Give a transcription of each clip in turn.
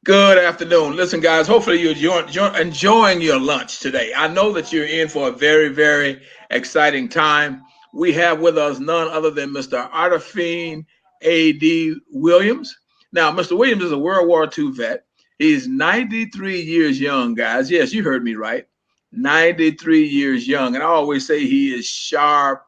Good afternoon. Listen, guys, hopefully you're enjoying your lunch today. I know that you're in for a very, very exciting time. We have with us none other than Mr. Ardifene A.D. Williams. Now, Mr. Williams is a World War II vet. He's 93 years young, guys. Yes, you heard me right. 93 years young. And I always say he is sharp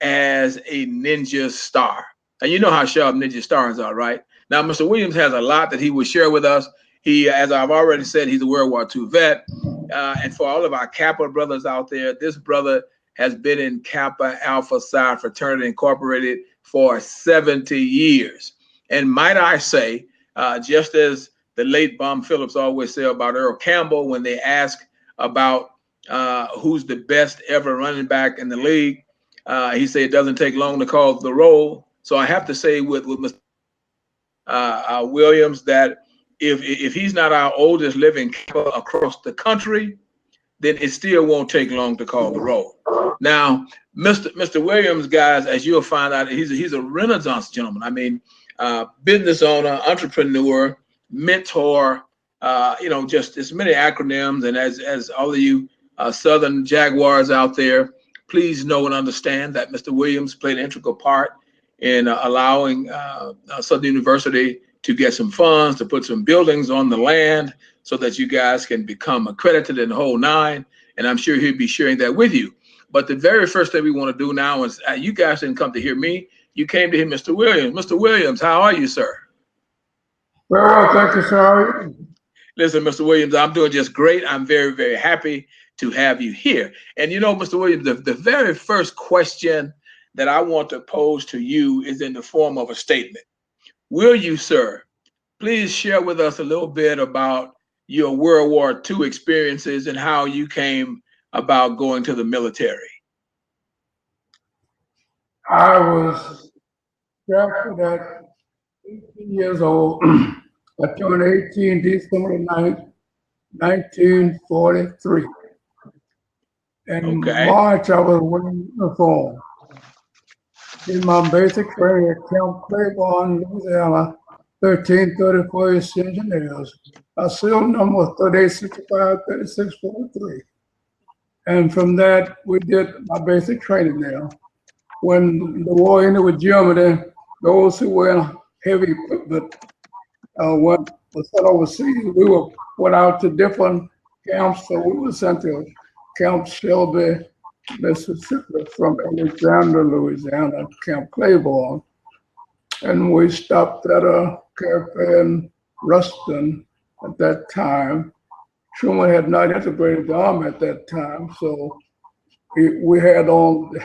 as a ninja star. And you know how sharp ninja stars are, right? Now, Mr. Williams has a lot that he will share with us. He, as I've already said, he's a World War II vet. And for all of our Kappa brothers out there, this brother has been in Kappa Alpha Psi Fraternity Incorporated for 70 years. And might I say, just as the late Bum Phillips always said about Earl Campbell when they ask about who's the best ever running back in the league, he said it doesn't take long to call the roll. So I have to say with Mr. Williams that if he's not our oldest living Kappa across the country, then it still won't take long to call the roll. Now, Mr. Williams, guys, as you'll find out, he's a Renaissance gentleman. I mean, business owner, entrepreneur, mentor, just as many acronyms. And as all of you Southern Jaguars out there, please know and understand that Mr. Williams played an integral part in allowing Southern University to get some funds, to put some buildings on the land so that you guys can become accredited in the whole nine. And I'm sure he'll be sharing that with you. But the very first thing we want to do now is you guys didn't come to hear me. You came to hear Mr. Williams. Mr. Williams, how are you, sir? Very well, thank you, sir. Listen, Mr. Williams, I'm doing just great. I'm very, very happy to have you here. And you know, Mr. Williams, the very first question that I want to pose to you is in the form of a statement. Will you, sir, please share with us a little bit about your World War II experiences and how you came about going to the military? I was drafted at 18 years old. I turned 18 December 9th, 1943. In March, I was wearing uniform. In my basic training at Camp Claiborne, Louisiana, 1334 engineers. Our serial number was 3865, 3643. And from that, we did my basic training there. When the war ended with Germany, those who were in heavy equipment were sent overseas. We went out to different camps. So we were sent to Camp Shelby, Mississippi, from Alexander, Louisiana, Camp Claiborne. And we stopped at a cafe in Ruston at that time. Truman had not integrated the Army at that time, so we had on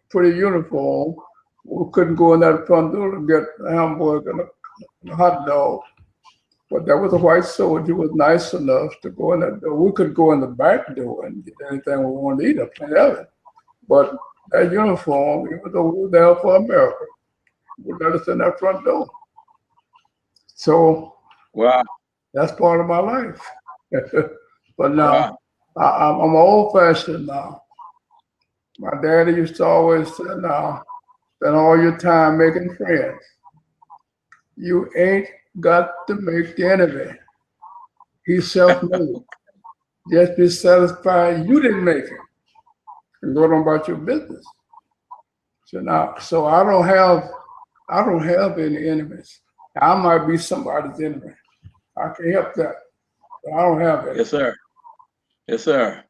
pretty uniform. We couldn't go in that front door to get a hamburger and a hot dog. But there was a white soldier who was nice enough to go in that door. We could go in the back door and get anything we wanted to eat, up plenty of it. But that uniform, even though we were there for America, would let us in that front door. So, wow, that's part of my life. But now, wow. I'm old-fashioned now. My daddy used to always say, now, spend all your time making friends. You ain't got to make the enemy. He's self-made. Just be satisfied you didn't make it. And go on about your business. So now, so I don't have any enemies. I might be somebody's enemy. I can help that. But I don't have it. Yes, sir. Yes, sir.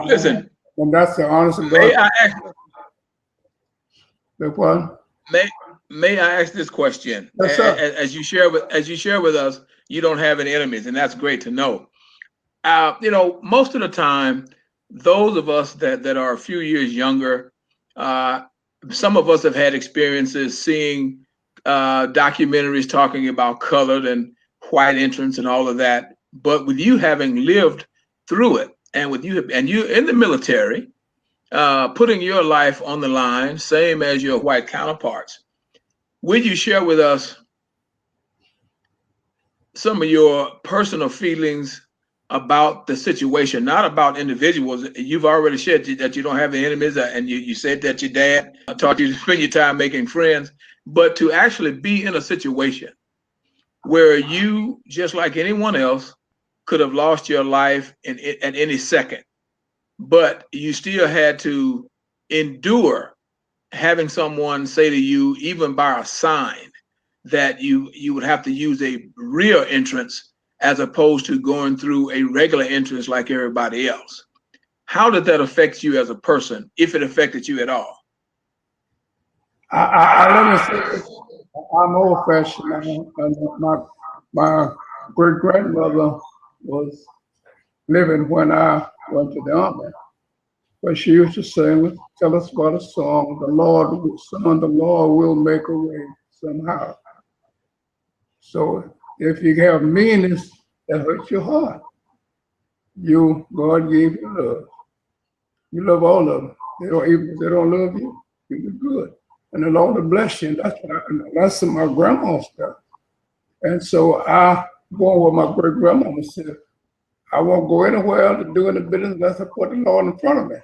Listen. And that's the honest God. May I ask? The what? May I ask this question? Yes, sir. As you share with us, you don't have any enemies, and that's great to know. Most of the time, those of us that are a few years younger, some of us have had experiences seeing documentaries talking about colored and white entrance and all of that. But with you having lived through it, and with you in the military, putting your life on the line, same as your white counterparts, would you share with us some of your personal feelings about the situation, not about individuals? You've already shared that you don't have any enemies, and you said that your dad taught you to spend your time making friends, but to actually be in a situation where you, just like anyone else, could have lost your life at any second, but you still had to endure having someone say to you, even by a sign, that you would have to use a rear entrance as opposed to going through a regular entrance like everybody else. How did that affect you as a person, if it affected you at all? Let me say, I'm old-fashioned. My great-grandmother was living when I went to the army. But she used to sing, tell us about a song, the Lord will make a way somehow. So if you have meanness that hurts your heart, God gave you love. You love all of them. Even if they don't love you, you do good. And the Lord will bless you. That's my grandma's stuff. And so I go with my great grandmama said, I won't go anywhere to do any business unless I put the Lord in front of me.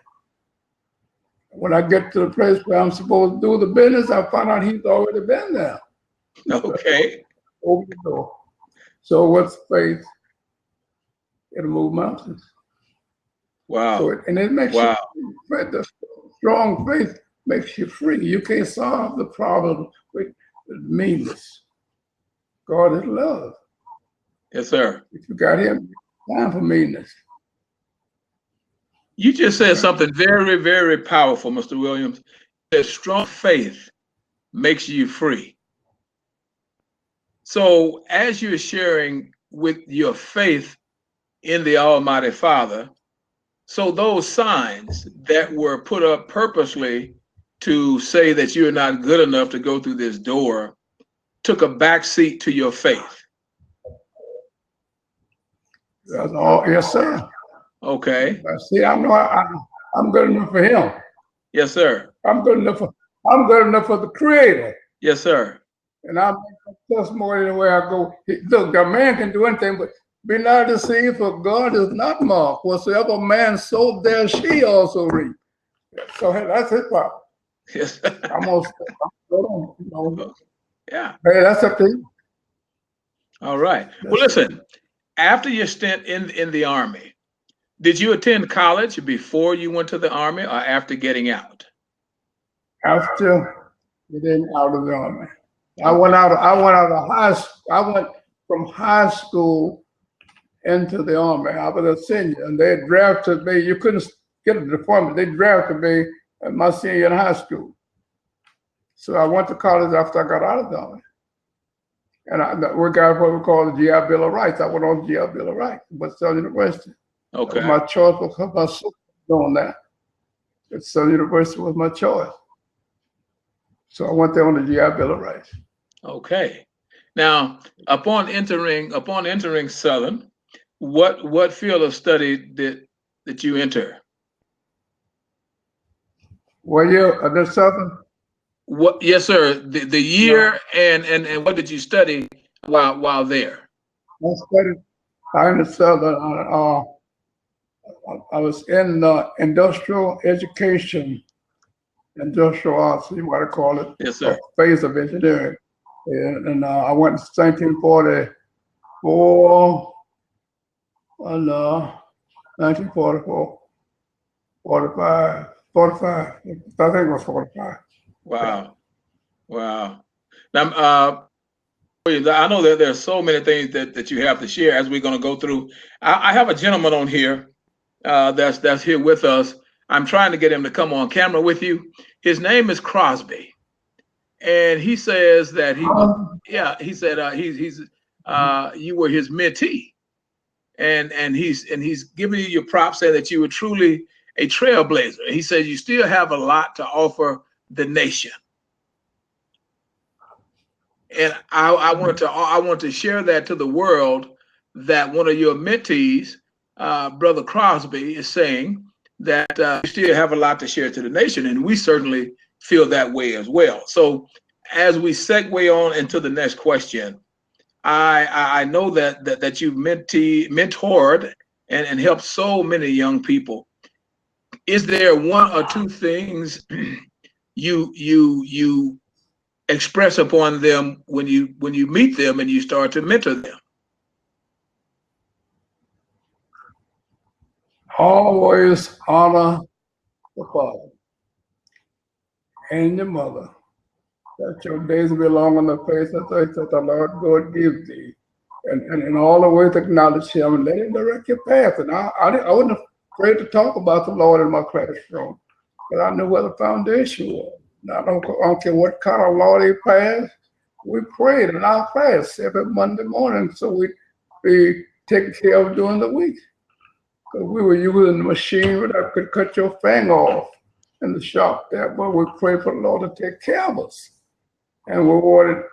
When I get to the place where I'm supposed to do the business, I find out he's already been there. Okay. Open the door. So what's faith? It'll move mountains. Wow. So it makes you free. The strong faith makes you free. You can't solve the problem with meanness. God is love. Yes, sir. If you got him, time for meanness. You just said something very, very powerful, Mr. Williams. That strong faith makes you free. So as you're sharing with your faith in the Almighty Father, so those signs that were put up purposely to say that you're not good enough to go through this door took a back seat to your faith. That's all. Yes, sir. Okay. See, I know I'm good enough for him. Yes, sir. I'm good enough for the Creator. Yes, sir. And I make a testimony anywhere I go. Look, the man can do anything, but be not deceived, for God is not mocked. Whatsoever man sowed, there she also reap. So hey, that's his problem. Yes. Yeah. Hey, that's up to you. All right. Well, listen, after your stint in the Army, did you attend college before you went to the Army or after getting out? After getting out of the Army. I went out of high school. I went from high school into the Army. I was a senior, and they drafted me. You couldn't get a deployment. They drafted me at my senior year in high school. So I went to college after I got out of the Army. And we got what we call the GI Bill of Rights. I went on the GI Bill of Rights, but Southern University. Okay. My choice was my sister doing that. At Southern University was my choice. So I went there on the GI Bill of Rights. Okay. Now, upon entering Southern, what field of study did you enter? What year of the Southern? What? Yes, sir. The year and what did you study while there? I studied in the Southern. I was in industrial education, industrial arts, you might call it. Yes, sir. Phase of engineering. And I went in 1944, 1944, 45. I think it was 45. Wow. Wow. Now, I know that there's so many things that you have to share as we're going to go through. I have a gentleman on here that's here with us. I'm trying to get him to come on camera with you. His name is Crosby, and he says that he said you were his mentee, and he's giving you your props, saying that you were truly a trailblazer. He says you still have a lot to offer the nation. And I want to share that to the world, that one of your mentees, Brother Crosby, is saying that you still have a lot to share to the nation, and we certainly feel that way as well. So as we segue on into the next question, I know that you've mentored and helped so many young people. Is there one or two things you express upon them when you meet them and you start to mentor them? Always honor the father and your mother, that your days will be long on the face of the earth that the Lord God gives thee. And in all the ways acknowledge him and let him direct your path. And I wasn't afraid to talk about the Lord in my classroom, but I knew where the foundation was. Now, I don't care what kind of law they passed. We prayed in our class every Monday morning so we'd be taken care of during the week. Because we were using the machinery that could cut your finger off in the shop there, but we prayed for the Lord to take care of us. And we wanted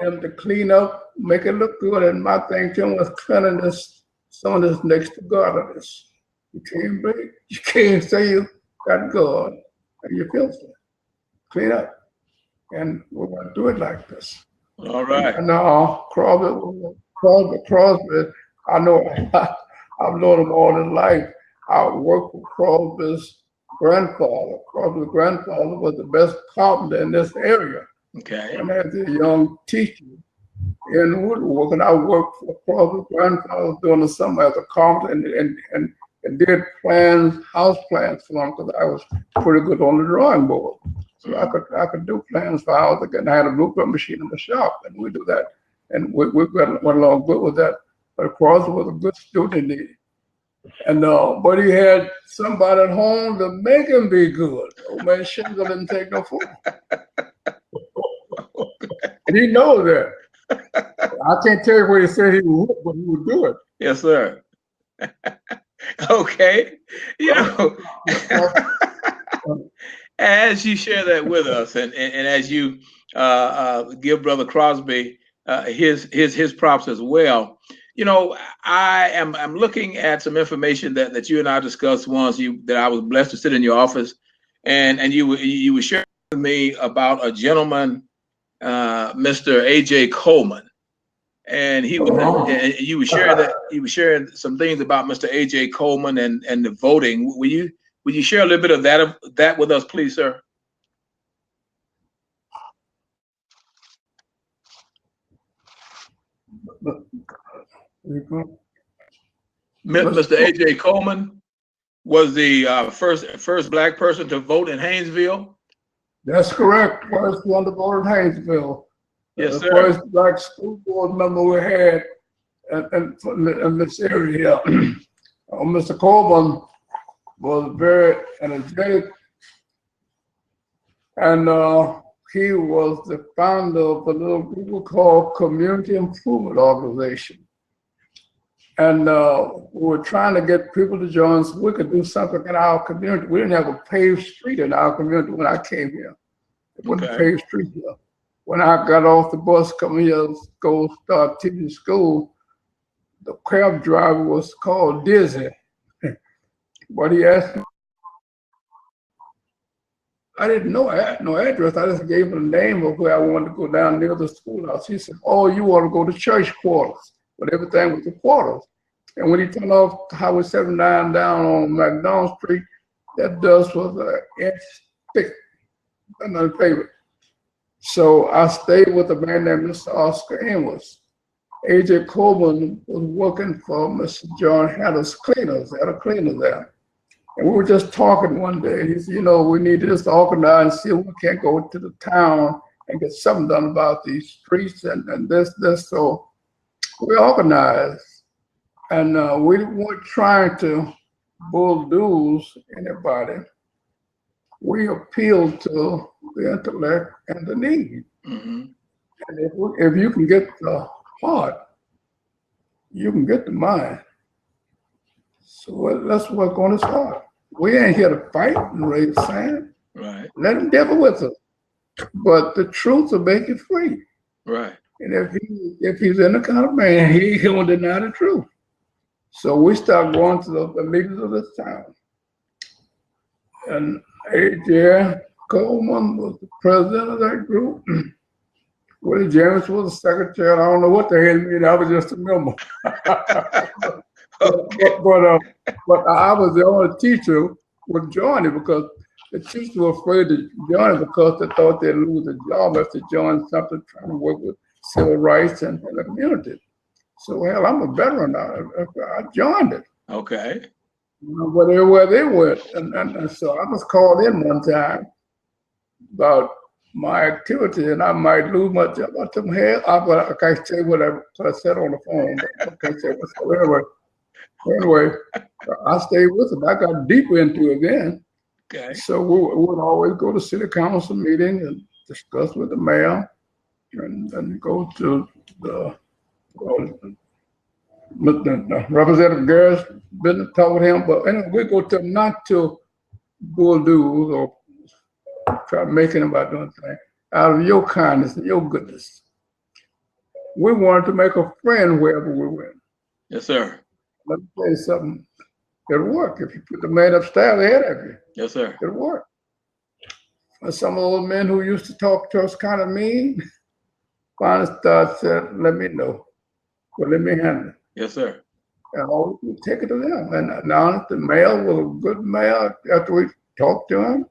him to clean up, make it look good. And my thing to him was cleanliness, some of this next to godliness. You can't say you got God and you're filthy. Clean up. And we're going to do it like this. All right. And Crosby, I know I've known him all his life. I worked with Crosby's grandfather. Crosby's grandfather was the best carpenter in this area. Okay. And as a young teacher in woodworking, I worked for Crosby's grandfather during the summer as a carpenter and did plans, house plans for him because I was pretty good on the drawing board. So I could do plans for houses. And I had a blueprint machine in the shop, and we do that. And we went along good with that. But Crosby was a good student, and but he had somebody at home to make him be good. Old man Shingle didn't take no food. And he knows that. I can't tell you what he said he would, but he would do it. Yes, sir. Okay. You know, as you share that with us, and as you give Brother Crosby his props as well, you know, I'm looking at some information that you and I discussed once. That I was blessed to sit in your office, and you were sharing with me about a gentleman, Mr. A.J. Coleman, and he was and you were sharing some things about Mr. A.J. Coleman and the voting. Will you share a little bit of that with us, please, sir? Mr. A.J. Coleman was the first black person to vote in Haynesville. That's correct. First one to vote in Haynesville. Yes, the sir. First black school board member we had in this area. Mr. Coleman was very energetic, and he was the founder of a little group we called Community Improvement Organization. And we were trying to get people to join so we could do something in our community. We didn't have a paved street in our community when I came here. It wasn't a paved street here. When I got off the bus coming here to go start teaching school, the cab driver was called Dizzy. But he asked me, I didn't know no address. I just gave him the name of where I wanted to go down near the schoolhouse. He said, oh, you want to go to church quarters. But everything was the quarters. And when he turned off Highway 79 down on McDonald Street, that dust was an inch thick, another paper. So I stayed with a man named Mr. Oscar Amos. A.J. Coleman was working for Mr. John Hatter's cleaners, had a cleaner there. And we were just talking one day. He said, you know, we need to just organize and see if we can't go to the town and get something done about these streets and this. So we organized. And we weren't trying to bulldoze anybody. We appealed to the intellect and the need. Mm-hmm. And if you can get the heart, you can get the mind. So let's work on his heart. We ain't here to fight and raise sand. Right. Let him devil with us. But the truth will make you free. Right. And if he's in the kind of man, he won't deny the truth. So we started going to the leaders of this town. And A.J. Coleman was the president of that group. Willie James was the secretary. I don't know what the hell it mean. I was just a member. Okay. But I was the only teacher with joining because the teachers were afraid to join because they thought they'd lose a job if they joined something trying to work with civil rights and the community. So, hell, I'm a veteran now. I joined it. Okay. But everywhere they went. And so I was called in one time about my activity, and I might lose my job. I told him, hell, I can't say what I said on the phone, but I can't say what's anyway, I stayed with them. I got deeper into it then. Okay. So we would always go to city council meetings and discuss with the mayor and go to the Representative Garrett's business, talk with him. But anyway, we go to not to bulldoze or try making about doing things out of your kindness and your goodness. We wanted to make a friend wherever we went. Yes, sir. Let me tell you something. It'll work. If you put the man upstairs ahead of you. Yes, sir. It'll work. And some of those men who used to talk to us kind of mean, finally said, let me know. Well, let me handle it. Yes, sir. And always we take it to them. And now the mayor was a good mayor after we talked to him.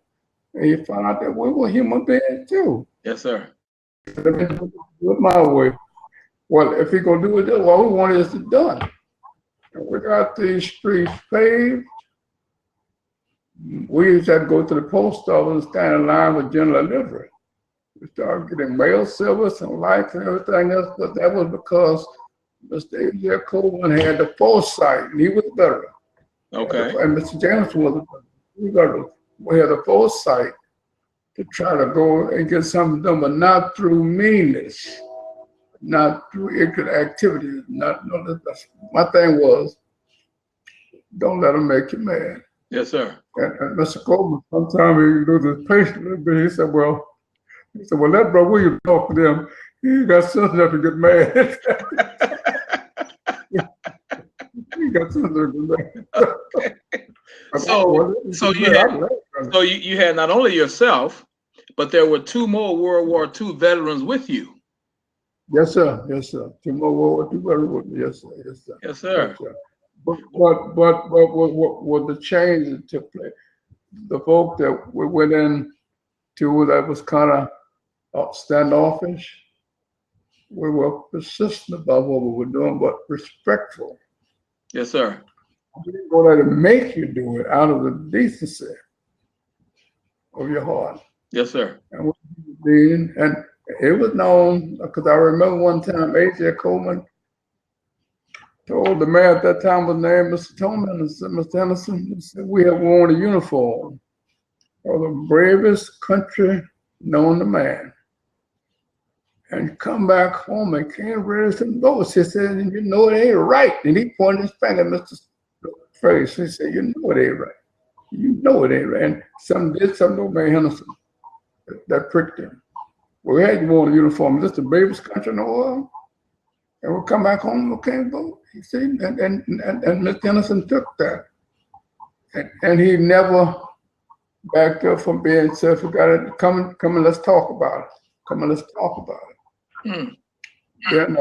And he found out that we were human beings too. Yes, sir. Let me do it my way. Well, if he's going to do it, all we want is it done. And we got these streets paved. We used to have to go to the post office and stand in line with general delivery. We started getting mail service and lights and everything else, but that was because Mr. A.J. Coleman had the foresight, and he was better. Okay. And Mr. James was better. We had the foresight to try to go and get something done, but not through meanness, not through ignorant activities. My thing was, don't let them make you mad. Yes, sir. And Mr. Coleman, sometimes he loses his patience a little bit. He said, well, let Brother Williams talk to them. He got sense enough to get mad. He got sense enough to get mad. Okay. So you had not only yourself, but there were 2 more World War II veterans with you. Yes, sir. Yes, sir. 2 more World War II veterans with me. Yes, sir. Yes, sir. Yes, sir. Yes, sir. But what the change that took place, the folk that we went in to that was kind of standoffish, we were persistent about what we were doing, but respectful. Yes, sir. We didn't go there to make you do it out of the decency of your heart. Yes, sir. And it was known, because I remember one time A.J. Coleman told the mayor at that time was named Mr. Toby, and said, Mr. Henderson, he said, we have worn a uniform of the bravest country known to man. And come back home and can't raise some votes. He said, you know it ain't right. And he pointed his finger at Mr. Face. He said, you know it ain't right. You know it ain't right. And something to Mayor Henderson that pricked him. We had you worn a uniform. This is the bravest country in the world. And we'll come back home and we can't vote. You see, and Mr. Henderson took that. And he never backed up from being said, we got to come and let's talk about it. Come and let's talk about it. Then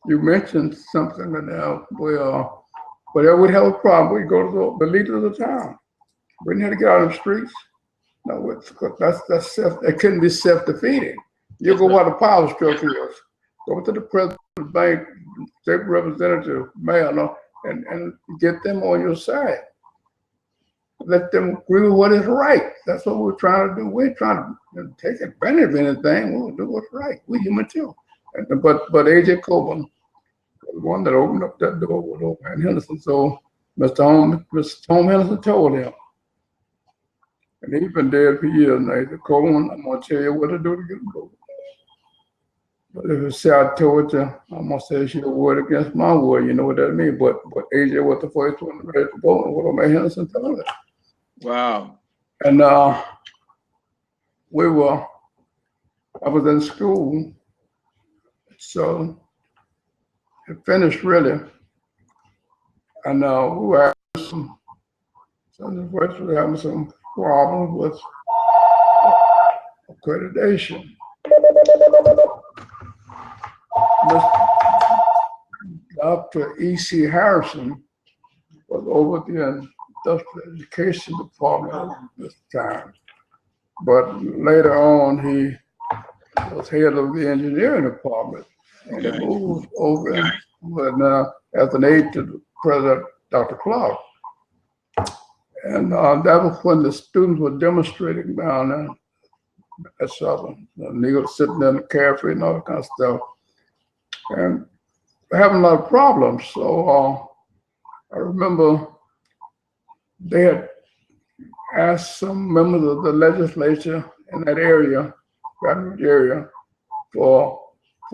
you mentioned something that whenever we have a problem, we go to the leader of the town. We didn't have to get out on the streets. No, that's it couldn't be self-defeating. You go where the power structure is. Go to the president of the bank, state representative, mayor, and get them on your side. Let them agree with what is right. That's what we're trying to do. We're trying to take advantage of anything. We'll do what's right. We're human too. But A.J. Coleman was the one that opened up that door with old man Henderson. So Mr. Tom Henderson told him, and he's been dead for years now. He said, Coleman, I'm going to tell you what to do to get a vote. But if you say I told you, I'm going to say it's your word against my word. You know what that means. But A.J. was the first one ready to vote, and what old man Henderson told him. Wow. And I was in school, so it finished really. And we were having some problems with accreditation. Dr. E.C. Harrison was over there industrial education department at this time. But later on, he was head of the engineering department, and he moved over and as an aide to the president, Dr. Clark. And that was when the students were demonstrating down there at Southern. Niggas sitting in the cafe and all that kind of stuff, and having a lot of problems. So I remember they had asked some members of the legislature in that area, Baton Rouge area, for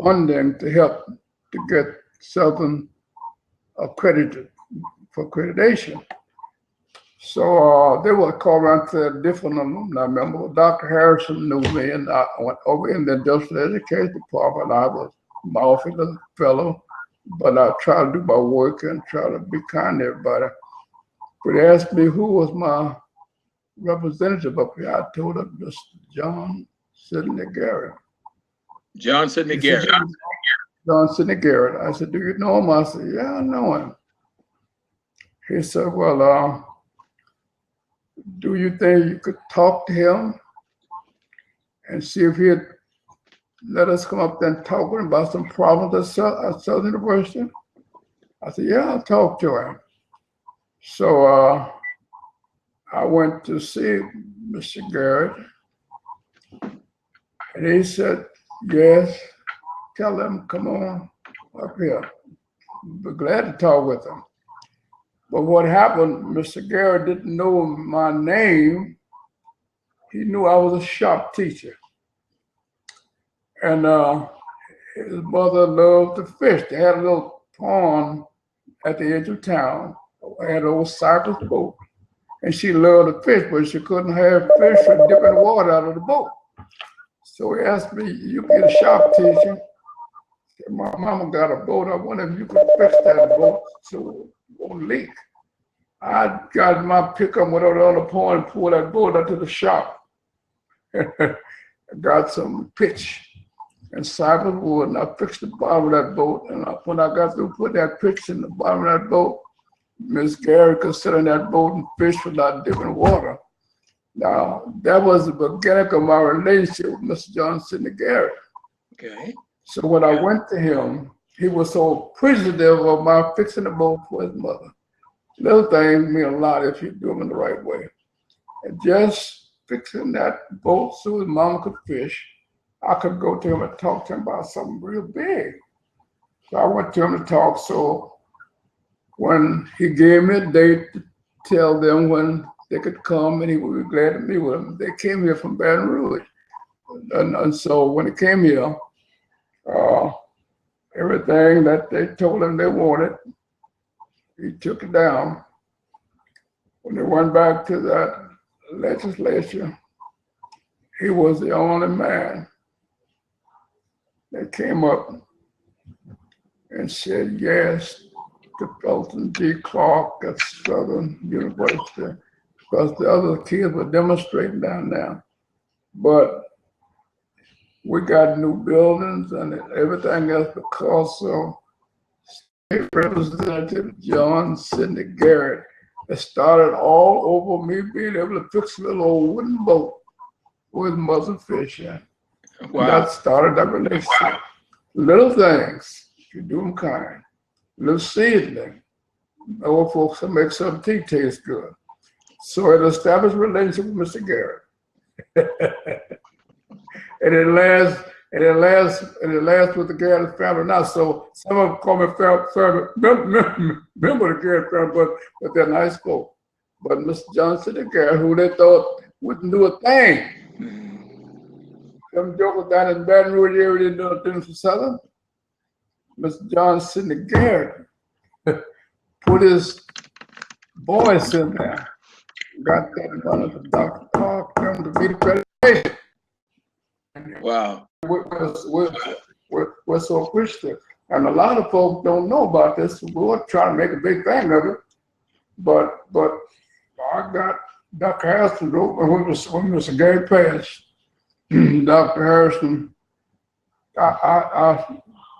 funding to help to get Southern accredited for accreditation. So they were called around to different alumni members. Dr. Harrison knew me, and I went over in the industrial education department. I was my office as a fellow, but I tried to do my work and try to be kind to everybody. But they asked me who was my representative up here. I told them, Mr. John Sidney Garrett. John Sidney Garrett. John Sidney Garrett. I said, do you know him? I said, yeah, I know him. He said, well, do you think you could talk to him and see if he'd let us come up there and talk with him about some problems at Southern University? I said, yeah, I'll talk to him. So I went to see Mr. Garrett, and he said, yes, tell him, come on up here. Be glad to talk with him. But what happened, Mr. Garrett didn't know my name. He knew I was a shop teacher. And his mother loved to fish. They had a little pond at the edge of town. I had an old cyclist boat. And she loved to fish, but she couldn't have fish or dipping water out of the boat. So he asked me, you be a shop teacher? My mama got a boat. I wonder if you could fix that boat so it won't leak. I got my pickup, went over on the pond and pulled that boat out to the shop. I got some pitch and cypress wood, and I fixed the bottom of that boat. And when I got through putting that pitch in the bottom of that boat, Miss Gary could sit in that boat and fish without dipping water. Now, that was the beginning of my relationship with Mr. John Sidney Garrett. Okay. So when I went to him, he was so appreciative of my fixing the boat for his mother. Little things mean a lot if you do them in the right way. And just fixing that boat so his mama could fish, I could go to him and talk to him about something real big. So I went to him to talk. So when he gave me a date to tell them when they could come and he would be glad to meet with them, they came here from Baton Rouge. And so when they came here, everything that they told him they wanted, he took it down. When they went back to that legislature, he was the only man that came up and said yes to Felton D. Clark at Southern University, because the other kids were demonstrating down there. But we got new buildings and everything else because of State Representative John Sidney Garrett. It started all over me being able to fix a little old wooden boat with mother fish in. Wow. That started that relationship. Wow. Little things, if you do them kind. Little seasoning. Old folks will make some tea taste good. So it established a relationship with Mr. Garrett. And it lasts with the Garrett family now. So some of them call me family, member of the Garrett family, but they're nice folk. But Mr. John Sidney Garrett, who they thought wouldn't do a thing. Some jokers down in Baton Rouge area didn't do a thing for Southern. Mr. John Sidney Garrett put his voice in there. Got that in front of the Dr. Clark, them to be the accreditation. Wow. We're so appreciative. And a lot of folks don't know about this. We're trying to make a big thing of it. But I got Dr. Harrison wrote when Mr. Gary passed. Dr. Harrison, I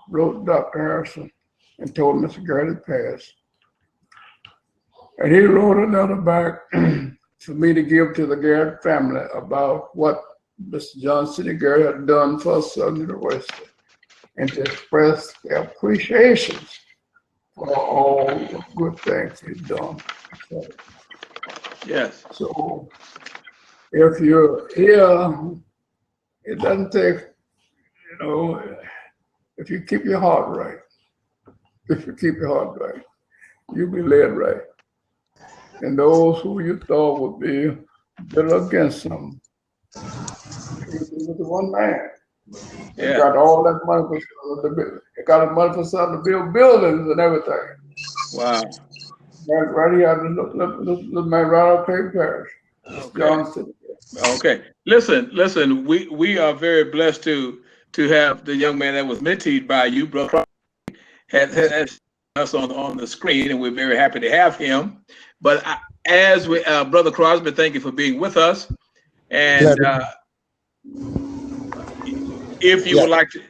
wrote Dr. Harrison and told Mr. Gary to pass. And he wrote a letter back for me to give to the Garrett family about what Mr. John C. Garrett had done for Southern University and to express their appreciation for all the good things he's done. So, yes. So if you're here, it doesn't take, if you keep your heart right, you'll be led right. And those who you thought would be bitter against him, he was the one man. He got all that money for build buildings and everything. Wow. Right here, the man right out of Clayton Parish. Okay. Listen. We are very blessed to have the young man that was mentored by you, Brother. Has us on the screen, and we're very happy to have him. But as we, Brother Crosby, thank you for being with us. And if you would like to,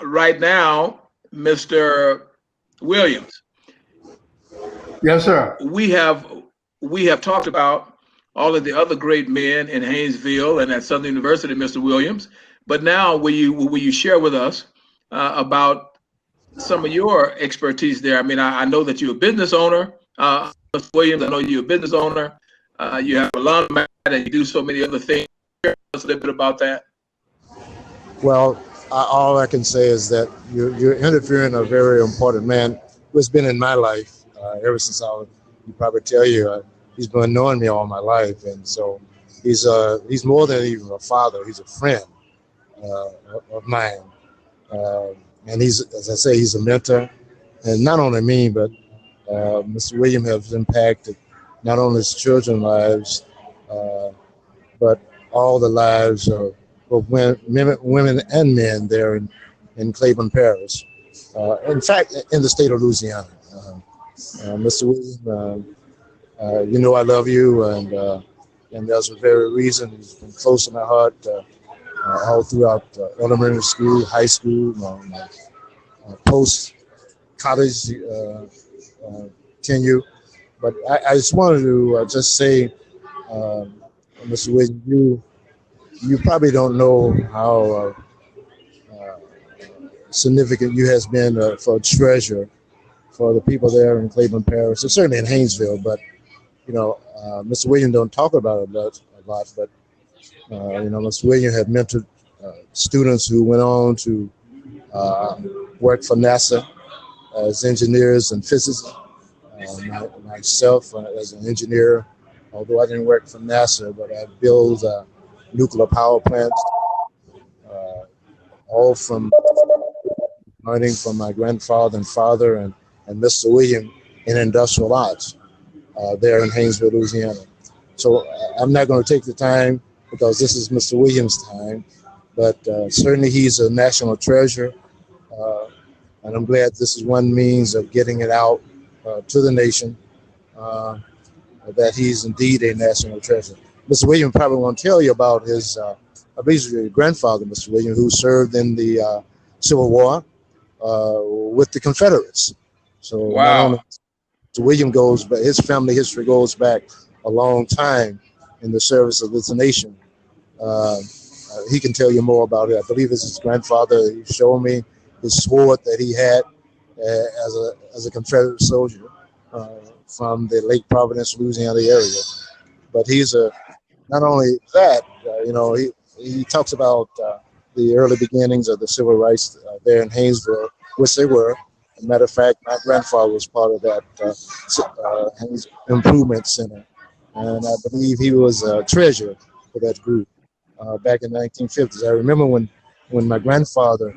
right now, Mr. Williams. Yes, sir. We have talked about all of the other great men in Haynesville and at Southern University, Mr. Williams. But now, will you share with us about some of your expertise there? I mean, I know that you're a business owner, Mr. Williams. I know you're a business owner. You have a laundromat, and you do so many other things. Share us a little bit about that. Well, all I can say is that you're interviewing a very important man who's been in my life ever since he probably tell you, he's been knowing me all my life. And so he's more than even a father. He's a friend of mine. And as I say, he's a mentor. And not only me, but Mr. Williams has impacted not only his children's lives, but all the lives of women and men there in Cleveland Parish. In fact, in the state of Louisiana. Mr. Williams, you know I love you, and there's a very reason he's been close to my heart all throughout elementary school, high school, post-college tenure. But I just wanted to just say, Mr. Williams, you probably don't know how significant you has been for a treasure for the people there in Cleveland Parish, and certainly in Haynesville. But Mr. Williams don't talk about it a lot. But Mr. Williams had mentored students who went on to work for NASA as engineers and physicists. Myself as an engineer, although I didn't work for NASA, but I built nuclear power plants, all from learning from my grandfather and father and Mr. Williams in industrial arts there in Haynesville, Louisiana. So I'm not going to take the time because this is Mr. Williams' time, but certainly he's a national treasure, and I'm glad this is one means of getting it out to the nation that he's indeed a national treasure. Mr. Williams probably won't tell you about his, I believe your grandfather, Mr. Williams, who served in the Civil War with the Confederates. So wow. Mr. Williams goes, but his family history goes back a long time in the service of this nation. He can tell you more about it. I believe it's his grandfather. He showed me his sword that he had as a Confederate soldier from the Lake Providence, Louisiana area. But he's not only that, he talks about the early beginnings of the civil rights there in Haynesville, which they were. As a matter of fact, my grandfather was part of that Haynes Improvement Center, and I believe he was a treasurer for that group back in the 1950s. I remember when my grandfather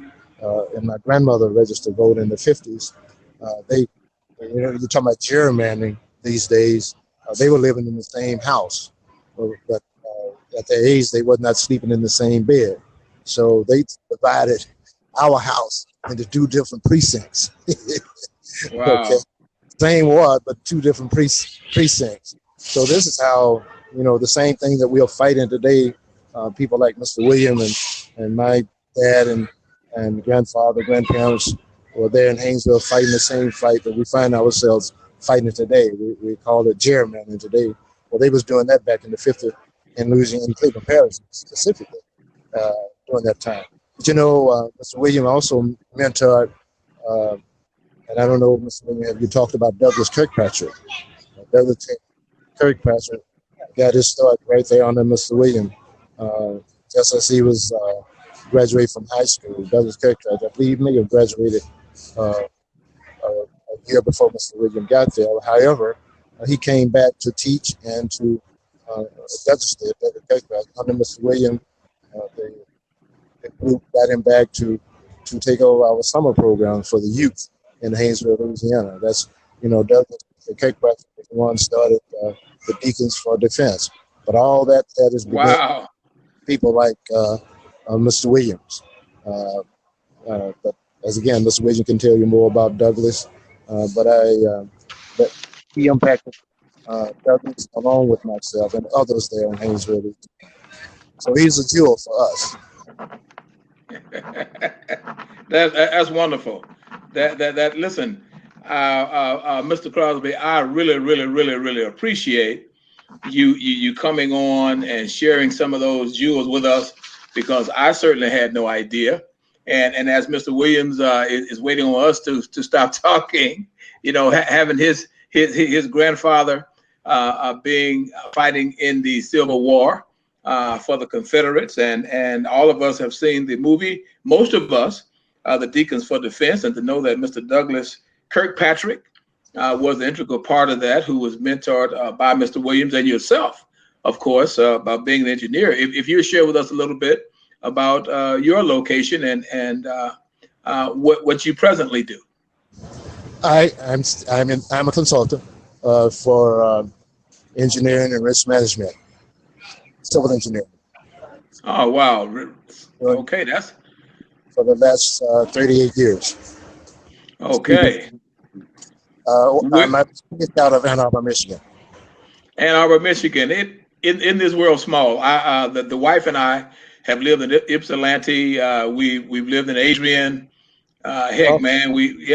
and my grandmother registered vote in the 50s. You're talking about gerrymandering these days. They were living in the same house, but at their age, they were not sleeping in the same bed. So they divided our house into two different precincts. Wow. Okay. Same ward, but two different precincts. So this is how, the same thing that we are fighting today. People like Mr. Williams and my dad and grandfather, grandparents were there in Haynesville fighting the same fight that we find ourselves fighting today. We call it gerrymandering today. Well, they was doing that back in the 50s in Louisiana, in Cleveland Parish specifically during that time. But you know, Mr. Williams also mentored, and I don't know, Mr. Williams, have you talked about Douglas Kirkpatrick? Douglas Kirkpatrick got his start right there under Mr. Williams. Just as he was graduated from high school, Douglas Kirkpatrick, I believe, may have graduated a year before Mr. Williams got there. However, he came back to teach and to demonstrate under Mr. Williams. The group got him back to take over our summer program for the youth in Haynesville, Louisiana. That's, you know, Douglas Kirkpatrick was the one started the Deacons for Defense. But all that is wow. People like Mr. Williams. But as again, Mr. Williams can tell you more about Douglas. But he impacted Douglas along with myself and others there in Haynesville. So he's a jewel for us. That's wonderful. That listen, Mr. Crosby, I really appreciate you coming on and sharing some of those jewels with us, because I certainly had no idea. And as Mr. Williams is waiting on us to stop talking, you know, having his grandfather fighting in the Civil War for the Confederates, and all of us have seen the movie. Most of us, the Deacons for Defense, and to know that Mr. Douglas Kirkpatrick was an integral part of that, who was mentored by Mr. Williams and yourself, of course, about being an engineer. If you share with us a little bit about your location and what you presently do. I'm a consultant for engineering and risk management, civil engineering. Oh wow! Okay, that's for the last 38 years. Okay. I'm out of Ann Arbor, Michigan. Ann Arbor, Michigan. In this world small. The wife and I have lived in Ypsilanti. We've lived in Adrian. Man, we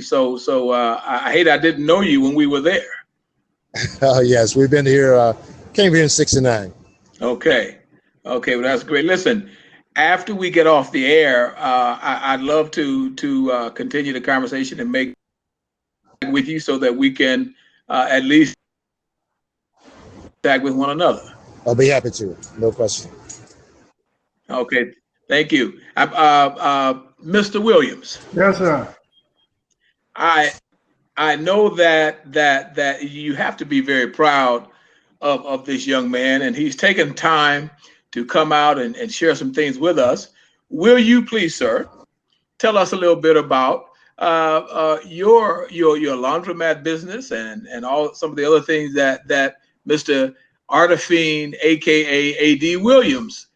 so I hate I didn't know you when we were there. Yes, we've been here. Came here in '69. Okay, well that's great. Listen, after we get off the air, I'd love to continue the conversation and make with you so that we can at least contact with one another. I'll be happy to. No question. Okay, thank you. Mr. Williams. Yes, sir. I know that you have to be very proud of this young man, and he's taken time to come out and share some things with us. Will you please, sir, tell us a little bit about your laundromat business and all some of the other things that Mr. Ardifene, aka A.D. Williams,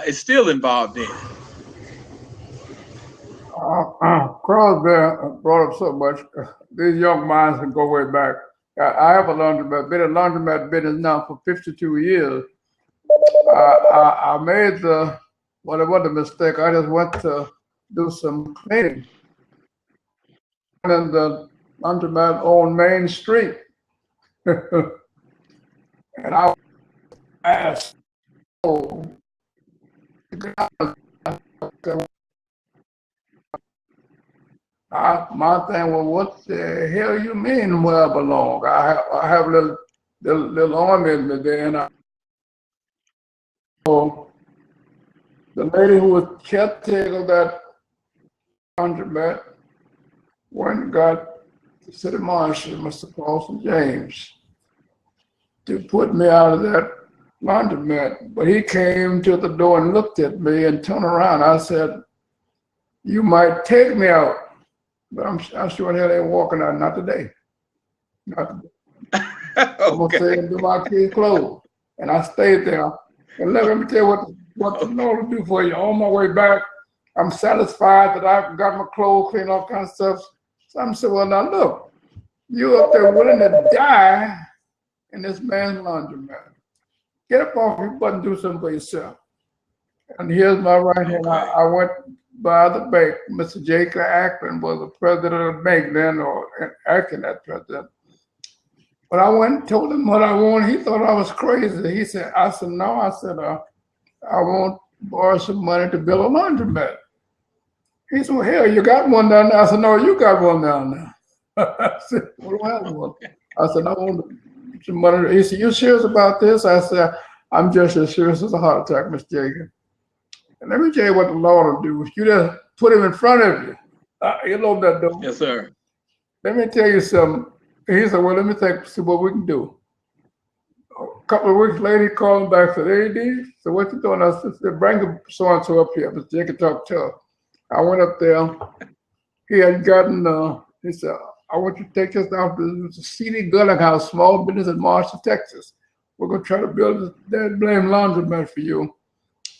is still involved in? Crosby brought up so much. These young minds can go way back. I have a laundromat, been in laundromat business now for 52 years. I made it wasn't a mistake. I just went to do some cleaning in the laundromat on Main Street. And I asked, my thing was, what the hell you mean where I belong? I have a little army in me there. So the lady who was caretaker of that laundromat went and got the city marshal, Mr. Paulson James, to put me out of that laundromat. But he came to the door and looked at me and turned around. I said, you might take me out, but I'm sure the hell ain't walking out, not today. Not today. Okay. I'm gonna stay and do my kids' clothes. And I stayed there. And let me tell you what the Lord will do for you. On my way back, I'm satisfied that I've got my clothes clean, all kinds of stuff. So I'm saying, well, now look, you up there willing to die in this man's laundromat. Get up off your butt and do something for yourself. And here's my right hand. I went by the bank. Mr. Jacob Akron was the president of the bank then, or acting as president. But I went and told him what I wanted. He thought I was crazy. He said, I said, no. I said, I want to borrow some money to build a laundromat. He said, well, hell, you got one down there. I said, no, you got one down there. I said, well, I have one. I said, I want some money. He said, you serious about this? I said, I'm just as serious as a heart attack, Mr. Jacob. And let me tell you what the Lord will do. You just put him in front of you. He'll open that door. Yes, sir. Let me tell you something. He said, well, let me see what we can do. A couple of weeks later, he called me back and said, hey, D, so what you doing? I said, bring so-and-so up here. Mr. Jacob talked to her. I went up there. He had gotten, he said, I want you to take this out to the CD Gunning House, small business in Marshall, Texas. We're going to try to build that blame laundromat for you.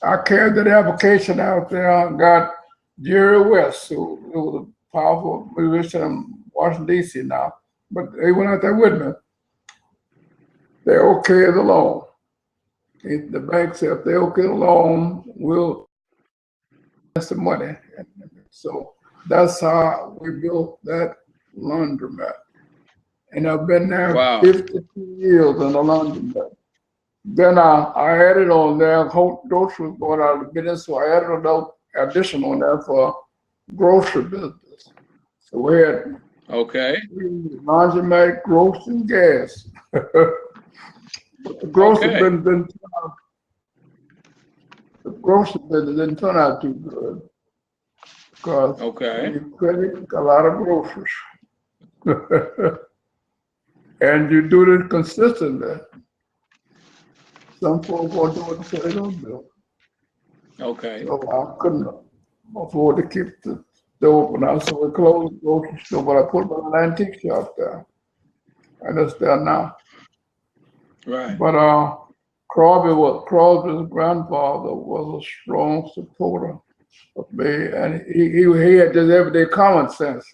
I carried that application out there and got Jerry West, who was a powerful musician in Washington, D.C. now. But they went out there with me. They okayed the loan. The bank said, if they okay the loan, we'll invest the money. So that's how we built that laundromat. And I've been there 52 years in the laundromat. Then I added on there, grocery was going out of business, so I added another addition on there for grocery business. So we had laundromat, grocery, and gas. But the grocery business didn't turn out too good. Because you credit a lot of groceries. And you do this consistently. Some folks won't do what they say they don't do. Okay. So I couldn't afford to keep the store open. So we closed the grocery store, but I put my antique shop there. And it's there now. Right. But Crosby's grandfather was a strong supporter of me, and he had this everyday common sense,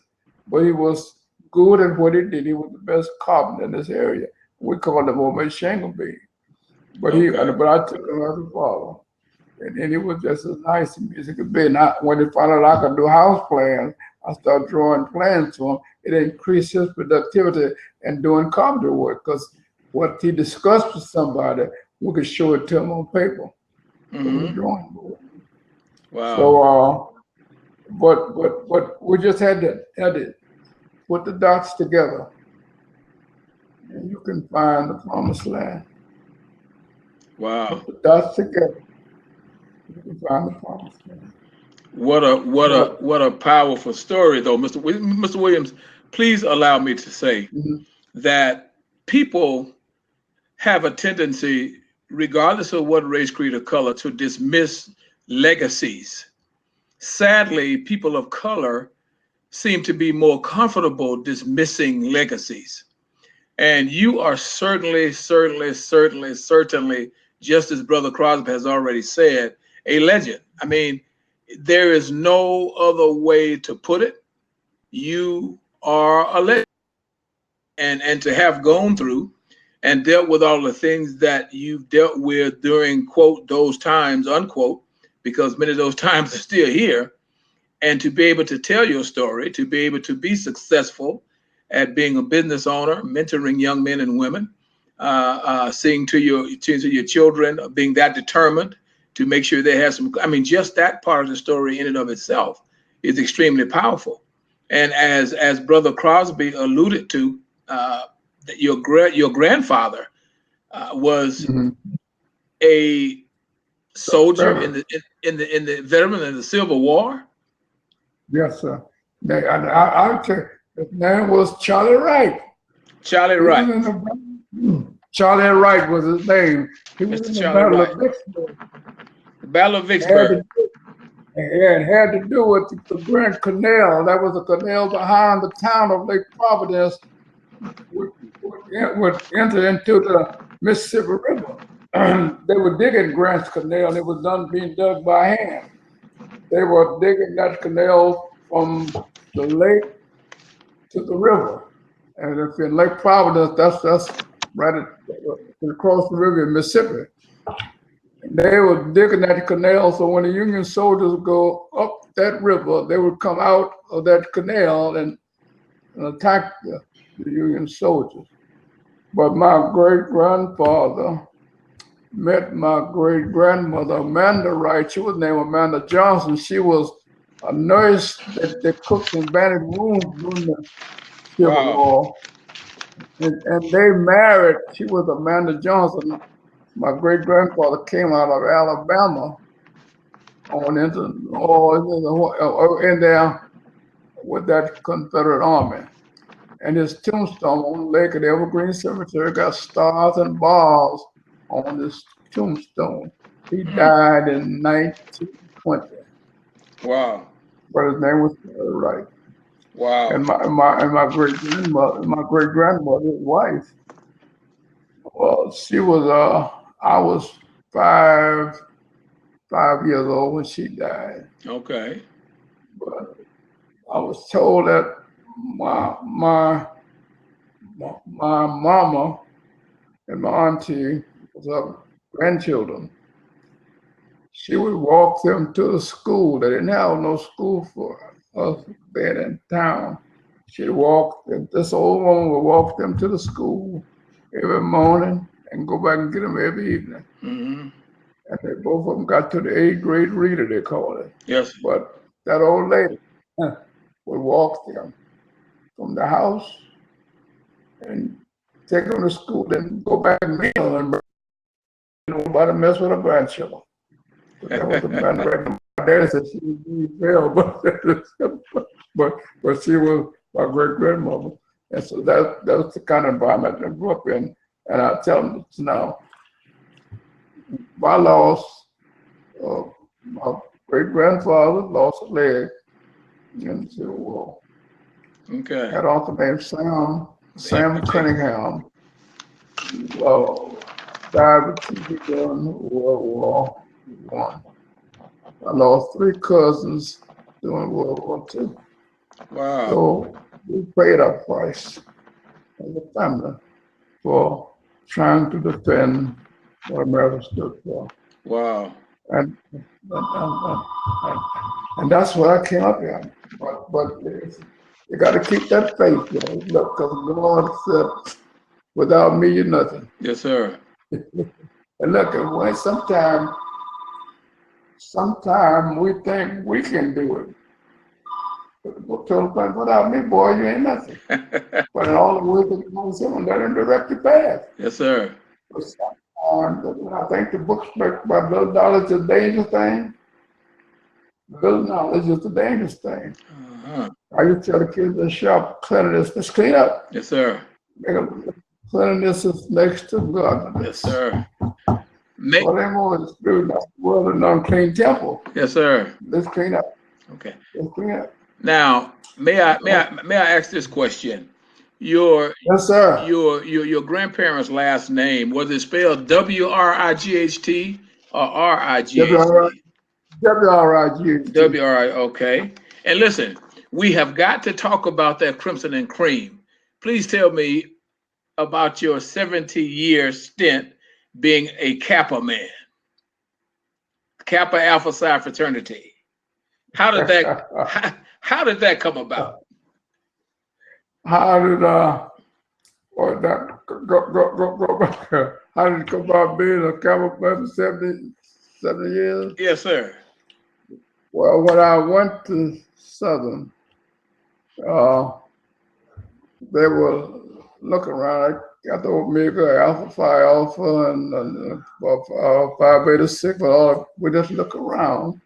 but he was good at what he did. He was the best carpenter in this area. We called him over Shangle Bee. But but I took him as a father. And he was just as nice as music could be. And when he found out I could do house plans, I started drawing plans to him. It increased his productivity in doing carpentry work, because what he discussed with somebody, we could show it to him on paper. On the drawing board. Wow. So, but we just had to put the dots together, and you can find the promised land. Wow. Put the dots together, you can find the promised land. What a powerful story, though, Mr. Williams. Please allow me to say that people have a tendency, regardless of what race, creed, or color, to dismiss legacies. Sadly, people of color seem to be more comfortable dismissing legacies. And you are certainly, just as Brother Crosby has already said, a legend. I mean, there is no other way to put it. You are a legend. And to have gone through and dealt with all the things that you've dealt with during, quote, those times, unquote, because many of those times are still here, and to be able to tell your story, to be able to be successful at being a business owner, mentoring young men and women, seeing to your children, being that determined to make sure they have some, I mean, just that part of the story in and of itself is extremely powerful. And as Brother Crosby alluded to, that your grandfather was a soldier in the veteran in the Civil War. Yes, sir. I'll tell you, his name was Charlie Wright. Charlie Wright. Charlie Wright was his name. He was in the Battle of Vicksburg. The Battle of Vicksburg. It had to do with the Grand Canal. That was a canal behind the town of Lake Providence, would enter into the Mississippi River. They were digging Grant's Canal. It was being dug by hand. They were digging that canal from the lake to the river. And if in Lake Providence, that's right across the river in Mississippi. And they were digging that canal, so when the Union soldiers go up that river, they would come out of that canal and attack the Union soldiers. But my great-grandfather met my great-grandmother, Amanda Wright. She was named Amanda Johnson. She was a nurse that cooked in Bannock rooms during the Civil War. And they married. She was Amanda Johnson. My great-grandfather came out of Alabama on into in there with that Confederate Army. And his tombstone on the lake of the Evergreen Cemetery got stars and bars on his tombstone. He died in 1920. Wow. But his name was Wright. Wow. And my great grandmother's wife, well, she was I was 5 years old when she died. Okay. But I was told that my mama and my auntie was her grandchildren. She would walk them to the school. They didn't have no school for us then in town. This old woman would walk them to the school every morning and go back and get them every evening. Mm-hmm. And they both of them got to the 8th grade reader, they call it. Yes. But that old lady would walk them from the house and take them to school, then go back and meet them and nobody mess with her grandchildren. But that was the man right. My daddy said she was being fair, but she was my great grandmother. And so that was the kind of environment I grew up in. And I tell them now, my loss, my great grandfather lost a leg in the Civil War. Okay. Had also named Sam Cunningham. Died with TB during World War I. I lost 3 cousins during World War II. Wow. So we paid our price as a family for trying to defend what America stood for. Wow. And that's what I came up in. But you got to keep that faith, you know. Look, because God said, without me, you're nothing. Yes, sir. And look, when sometime we think we can do it. But the book told us, without me, boy, you ain't nothing. But in all the words that God said, let him direct your path. Yes, sir. But I think the book spoke about little knowledge is a dangerous thing. Little knowledge is a dangerous thing. Uh-huh. I used to tell the kids in the shop, cleanliness, let's clean up. Yes, sir. Cleanliness is next to godliness. Yes, sir. Well, they want to do the world an unclean temple. Yes, sir. Let's clean up. Okay. Let's clean up. Now, may I ask this question? Yes, sir. Your grandparents' last name, was it spelled W-R-I-G-H-T or R-I-G-H-T? W-R-I-G-H-T. W-R-I, okay. And listen, we have got to talk about that Crimson and Cream. Please tell me about your 70-year stint being a Kappa man, Kappa Alpha Psi Fraternity. How did that how did that come about? How did go back? How did it come about being a Kappa man for 70 years? Yes, sir. Well, when I went to Southern, they were looking around. I got the Omega, Alpha Phi Alpha, and Phi Beta Sigma. We just look around.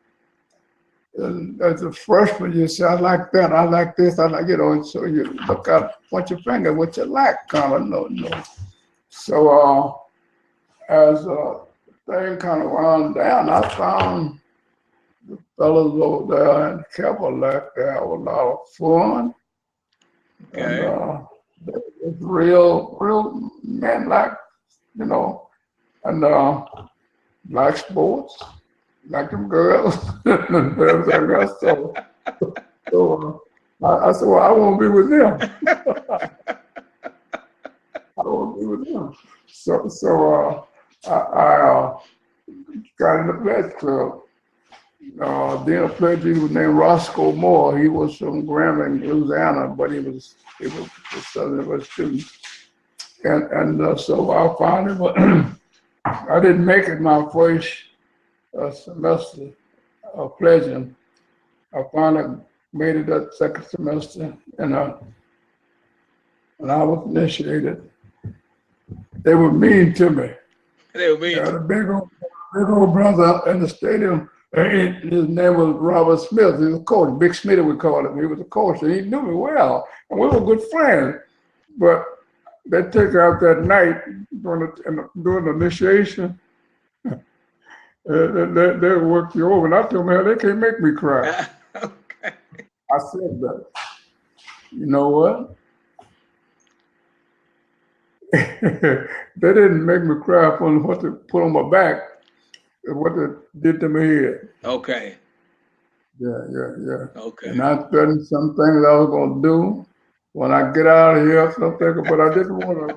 And as a freshman, you say, I like that, I like this, I like, so you look out, point your finger, what you like, kind of, no. So as the thing kind of wound down, I found the fellows over there in Kappa like they have a lot of fun. Okay. And it's real men like, and like sports. Like them girls and everything else. So I said, well, I want to be with them. I want to be with them. So I got in the Pledge Club. Dean of Clergy was named Roscoe Moore. He was from Graham in Louisiana, but he was a Southern University student. And so I finally, I didn't make it my first semester of pledging. I finally made it that second semester, and I was initiated. They were mean to me. They were mean. The big old brother in the stadium. His name was Robert Smith. He was a coach. Big Smitty, we called him. He was a coach, and he knew me well, and we were good friends. But they took out that night during the initiation. They worked you over, and I told them, man, they can't make me cry. Okay. I said that. You know what? They didn't make me cry for what they put on my back, and what they did to my head. Okay. Yeah. Okay. And I threatened some things I was going to do when I get out of here, something, but I didn't want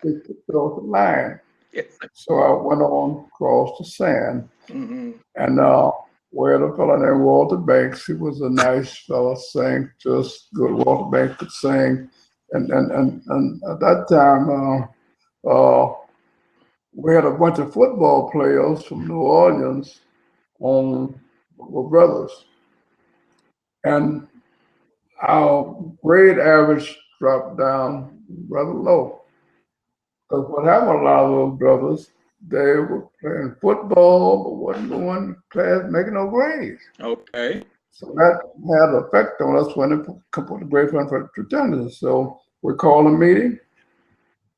to cross the line. Yes. So I went on across the sand, and where the fellow named Walter Banks, he was a nice fellow, sang just good. Walter Banks could sing, and at that time, we had a bunch of football players from New Orleans were brothers, and our grade average dropped down rather low. Because what happened, a lot of those brothers, they were playing football, but wasn't going to class making no grades. Okay. So that had an effect on us when they put the grade fund for fraternity. So we called a meeting,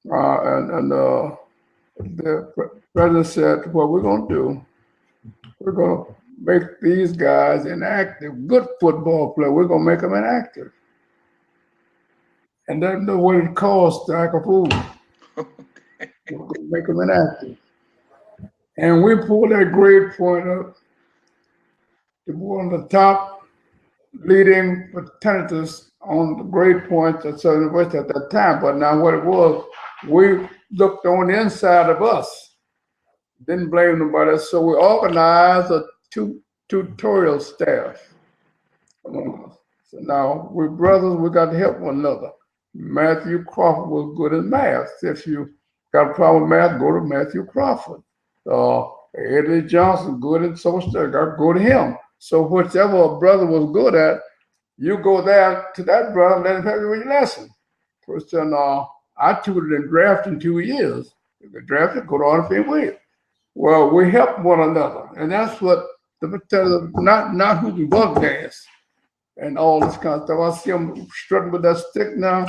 and the president said, what we're going to do, we're going to make these guys inactive, good football players, we're going to make them inactive. And that's what it costs to act a fool. Make them inactive. And we pulled that grade point up to one of the top leading fraternities on the grade points at Southern University at that time. But now what it was, we looked on the inside of us, didn't blame nobody. So we organized a tutorial staff. So now we're brothers, we got to help one another. Matthew Crawford was good at math. If you got a problem with math, go to Matthew Crawford. Eddie Johnson, good at social studies, go to him. So whichever a brother was good at, you go there to that brother and let him help you with your lesson. First time, I tutored in draft in 2 years. If you drafted, go to Ardifene Williams. Well, we help one another, and that's what not who can bug dance and all this kind of stuff. I see them strutting with that stick now.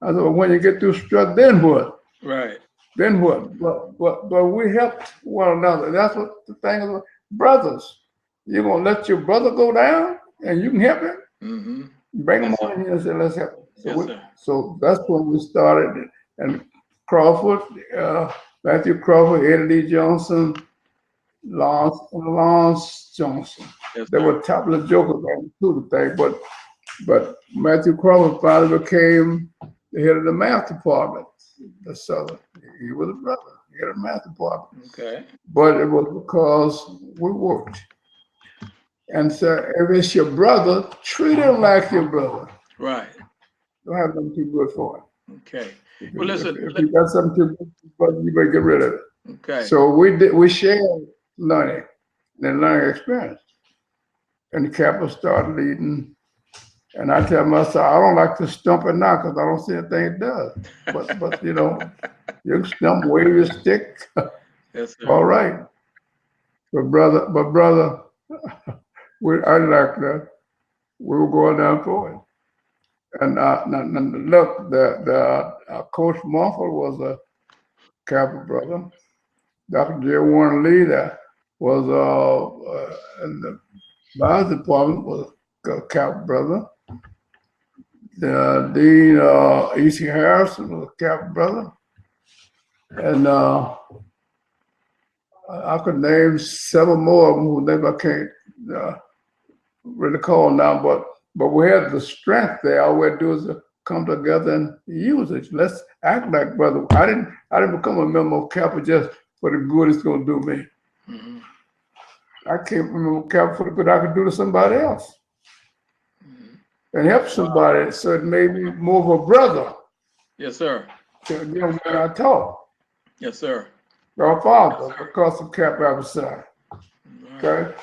I said, well, when you get through strut, then what? Right. Then what? But we helped one another. And that's what the thing is. Brothers, you're going to let your brother go down and you can help him? Bring him on here and say, let's help him. So that's when we started. And Crawford, Matthew Crawford, Eddie Johnson, Lars Johnson. They were top of the jokers on the thing, but Matthew Crawford finally became the head of the math department. The Southern, he was a brother. He had a math department. Okay. But it was because we worked. And so if it's your brother, treat him like your brother. Right. Don't have them too good for him. Okay. Well, listen. If you got something too good for him, you better get rid of it. Okay. So we shared learning and learning experience. And the Kappa started leading. And I tell myself, I don't like to stump it now because I don't see anything it does. But you know, you can stump, wave your stick. Yes, sir. All right. But brother, I like that. We were going down for it. And look, the Coach Mumford was a Kappa brother. Dr. J. Warren Lee that was in the Biology department was a Kappa brother. The Dean E.C. Harrison was a Kappa brother. And I could name several more of them whose names I can't really call now, but we had the strength there. All we had to do is come together and use it. Let's act like brother. I didn't become a member of Kappa just for the good it's gonna do me. I can't remember Kappa for the good I could do to somebody else and help somebody. So it made me more of a brother. Yes, sir. To the young man I taught. Yes, sir. Our father, because of Kappa Alpha Psi. Okay.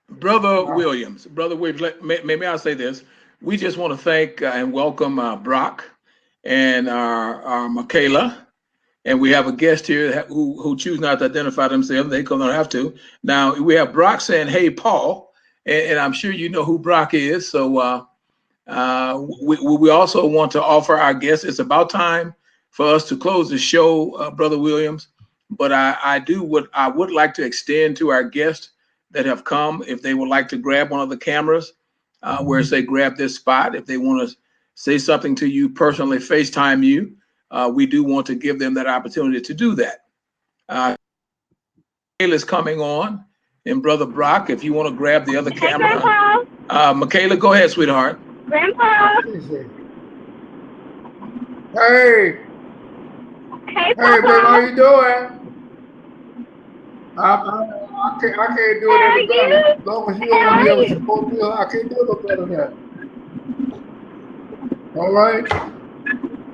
Brother Williams, maybe I'll say this. We just want to thank and welcome Brock and our Michaela. And we have a guest here who choose not to identify themselves. They don't have to. Now, we have Brock saying, hey, Paul. And I'm sure you know who Brock is. So we also want to offer our guests. It's about time for us to close the show, Brother Williams. But I would like to extend to our guests that have come, if they would like to grab one of the cameras, where say grab this spot, if they want to say something to you personally, FaceTime you, we do want to give them that opportunity to do that. Michaela's coming on, and Brother Brock, if you want to grab the other camera. Michaela, go ahead, sweetheart. Grandpa. Hey. Hey, Papa. Baby, how you doing? I can't do it any better. As long as you don't hear what you're supposed to do, I can't do it no better than that. All right?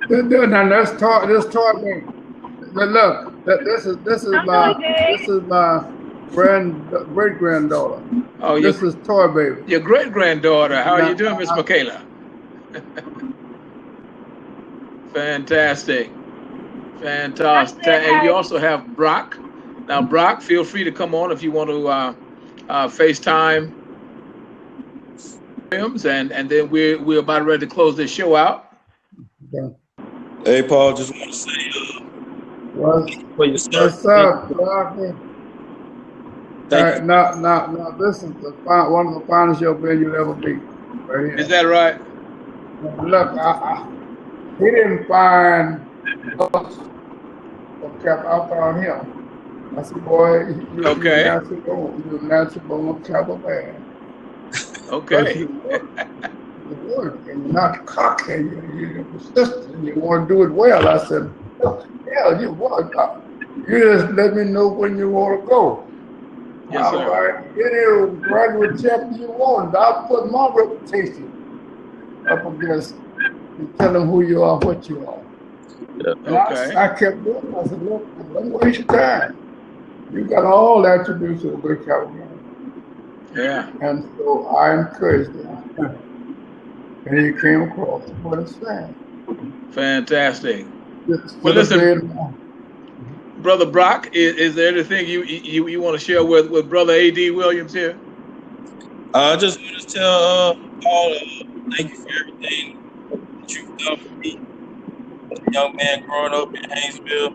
Now let's talk me. Look, this is my great granddaughter. Oh, this is Toy Baby. Your great granddaughter. How are you doing, Miss Michaela? Fantastic. Fantastic. And you also have Brock. Now, Brock, feel free to come on if you want to FaceTime Williams, and then we're about ready to close this show out. Okay. Hey, Paul, just want to say, what's up, Brock? Now, this is one of the finest young men you'll ever meet. Right here. Is that right? Look, he didn't find us or Kappa. I found him. I said, boy, you're natural born Kappa man. Okay. You work and you're not cocky, you're persistent, and you want to do it well. I said, hell, you want. You just let me know when you want to go. Yes, sir. All right. Any graduate chapter you want, I'll put my reputation up against and tell them who you are, what you are. Yeah. And I kept doing it. I said, look, don't waste your time. You got all attributes of a great California. Yeah. And so I encouraged him. And he came across what I'm saying. Fantastic. Well, listen, Brother Brock, is there anything you want to share with Brother A.D. Williams here? I just want to tell Paul, thank you for everything that you've done for me. As a young man growing up in Haynesville,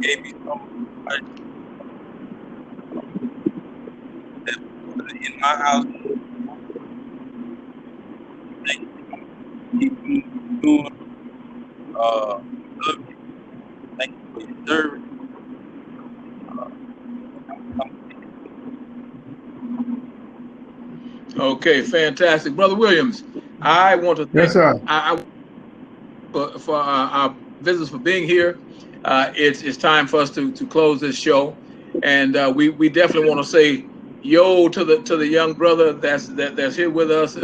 gave me some in my house. Thank you. Keep doing. Love you. Thank you for your service. Okay, fantastic, Brother Williams. I want to thank for our visitors for being here. It's time for us to close this show, and we definitely want to say yo to the young brother that's here with us,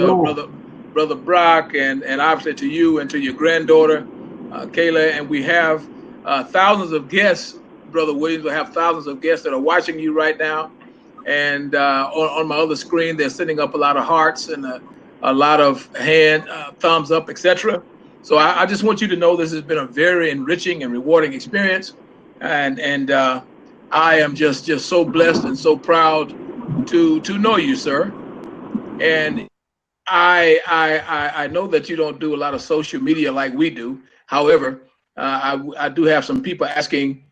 brother Brock, and obviously to you and to your granddaughter, Kayla. And we have thousands of guests, Brother Williams. We have thousands of guests that are watching you right now. And on my other screen, they're sending up a lot of hearts and a lot of thumbs up, etc. So I just want you to know this has been a very enriching and rewarding experience, and I am just so blessed and so proud to know you, sir. And I know that you don't do a lot of social media like we do. However, I do have some people asking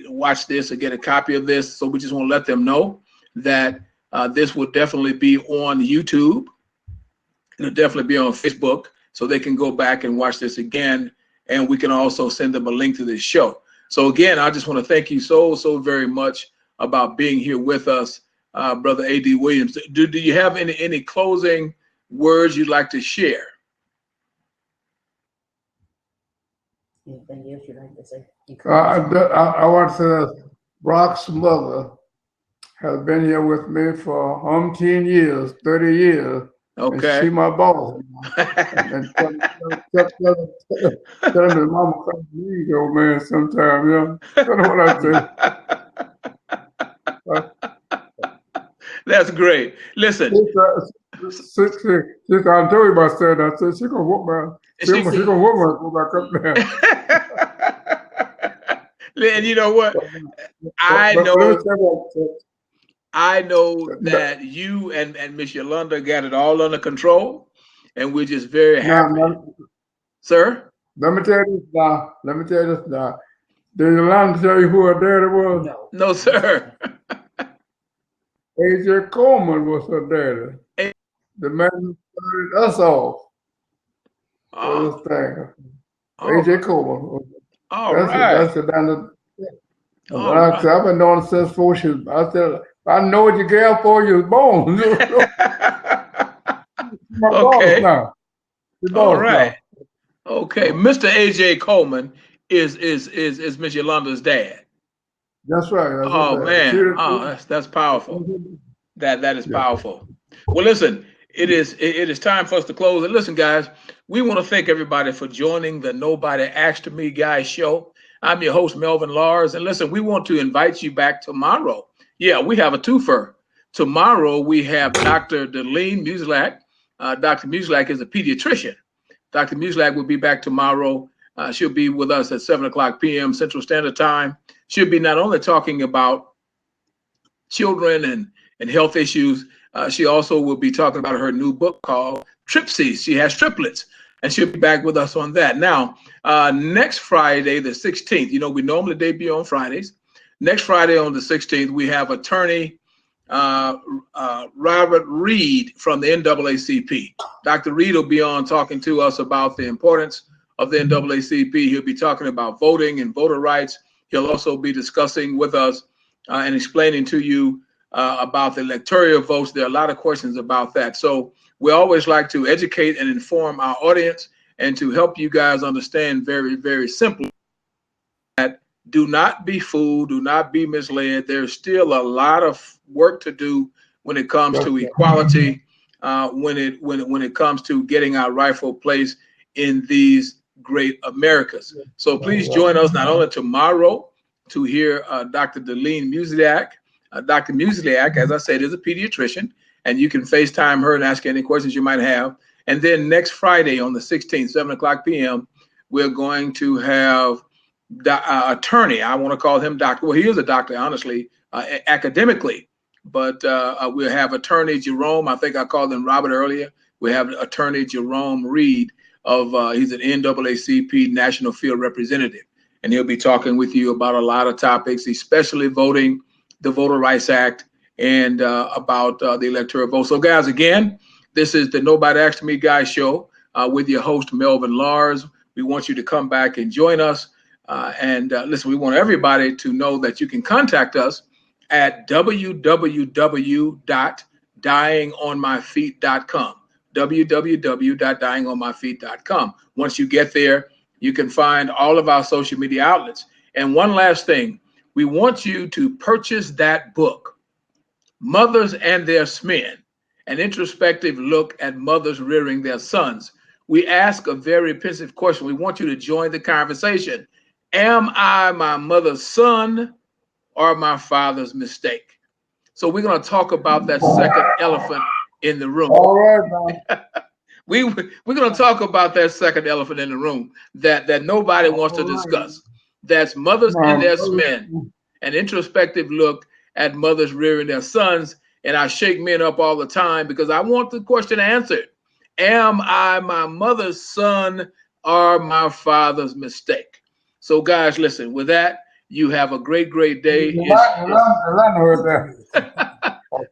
watch this or get a copy of this, so we just want to let them know that this will definitely be on YouTube. It'll definitely be on Facebook, so they can go back and watch this again, and we can also send them a link to this show. So again, I just want to thank you so very much about being here with us, Brother A.D. Williams. Do you have any closing words you'd like to share? Anything else you'd like to say? I want to say Brock's mother has been here with me for 10 years, 30 years. Okay. And she my boss. And tell me, mama, you old man sometimes, you know. That's what I say. That's great. Listen. I told you about that. I said, she's going to whoop my, she's going to whoop my, go back up there. And you know what? I know that you and Miss Yolanda got it all under control, and we're just very happy. Sir? Let me tell you this now. Did Yolanda tell you who her daddy was? No, sir. A.J. Coleman was her daddy. The man who started us off. This thing. A.J. Coleman. That's it. I've been doing it since 4 years. I said, I know what your gal for you was born. My okay. Now. All right. Now. Okay. Mr. A.J. Coleman is Miss Yolanda's dad. That's right. Man. That's powerful. That is powerful. Well, listen, it is time for us to close. And listen, guys, we want to thank everybody for joining the Nobody Asked Me Guys show. I'm your host, Melvin Lars. And listen, we want to invite you back tomorrow. Yeah, we have a twofer. Tomorrow, we have Dr. Delene Muslak. Dr. Muslak is a pediatrician. Dr. Muslak will be back tomorrow. She'll be with us at 7 o'clock p.m. Central Standard Time. She'll be not only talking about children and health issues, she also will be talking about her new book called Tripsies. She has triplets, and she'll be back with us on that. Now, next Friday, the 16th, you know, we normally debut on Fridays. Next Friday on the 16th, we have attorney Robert Reed from the NAACP. Dr. Reed will be on talking to us about the importance of the NAACP. He'll be talking about voting and voter rights. He'll also be discussing with us and explaining to you about the electoral votes. There are a lot of questions about that. So we always like to educate and inform our audience and to help you guys understand very, very simply that do not be fooled, do not be misled. There's still a lot of work to do when it comes to equality, when it comes to getting our rightful place in these great Americas. So please join us not only tomorrow to hear Dr. Delene Muslak. Dr. Muslak, as I said, is a pediatrician, and you can FaceTime her and ask any questions you might have. And then next Friday on the 16th, 7 o'clock p.m., we're going to have attorney. I want to call him doctor. Well, he is a doctor, honestly, academically. But we'll have attorney Jerome. I think I called him Robert earlier. We have attorney Jerome Reed he's an NAACP National Field Representative. And he'll be talking with you about a lot of topics, especially voting, the Voter Rights Act, and about the electoral vote. So, guys, again, this is the Nobody Asked Me Guys show with your host, Melvin Lars. We want you to come back and join us. Listen, we want everybody to know that you can contact us at www.dyingonmyfeet.com. www.dyingonmyfeet.com. Once you get there, you can find all of our social media outlets. And one last thing, we want you to purchase that book, Mothers and Their Men, an introspective look at mothers rearing their sons. We ask a very pensive question. We want you to join the conversation. Am I my mother's son or my father's mistake? So we're going to talk about that second elephant in the room. All right, man. We're going to talk about that second elephant in the room that nobody wants to discuss. That's Mothers and Their Men, an introspective look at mothers rearing their sons. And I shake men up all the time because I want the question answered. Am I my mother's son or my father's mistake? So, guys, listen, with that, you have a great, great day.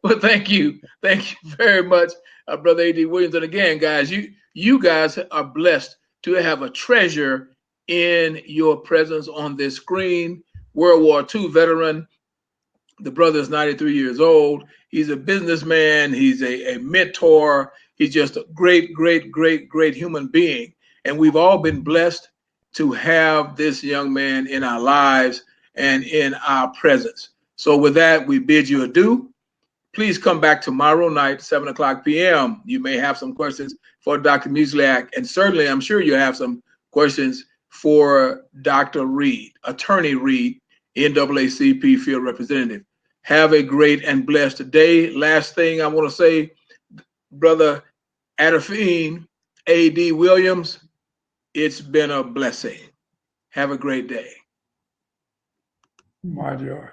Well, thank you. Thank you very much, Brother A.D. Williams. And again, guys, you guys are blessed to have a treasure in your presence on this screen. World War II veteran. The brother is 93 years old. He's a businessman. He's a mentor. He's just a great, great, great, great human being. And we've all been blessed to have this young man in our lives and in our presence. So with that, we bid you adieu. Please come back tomorrow night, 7:00 p.m. You may have some questions for Dr. Muslak, and certainly I'm sure you have some questions for Dr. Reed, Attorney Reed, NAACP Field Representative. Have a great and blessed day. Last thing I want to say, Brother Ardifene A.D. Williams, it's been a blessing. Have a great day. My joy.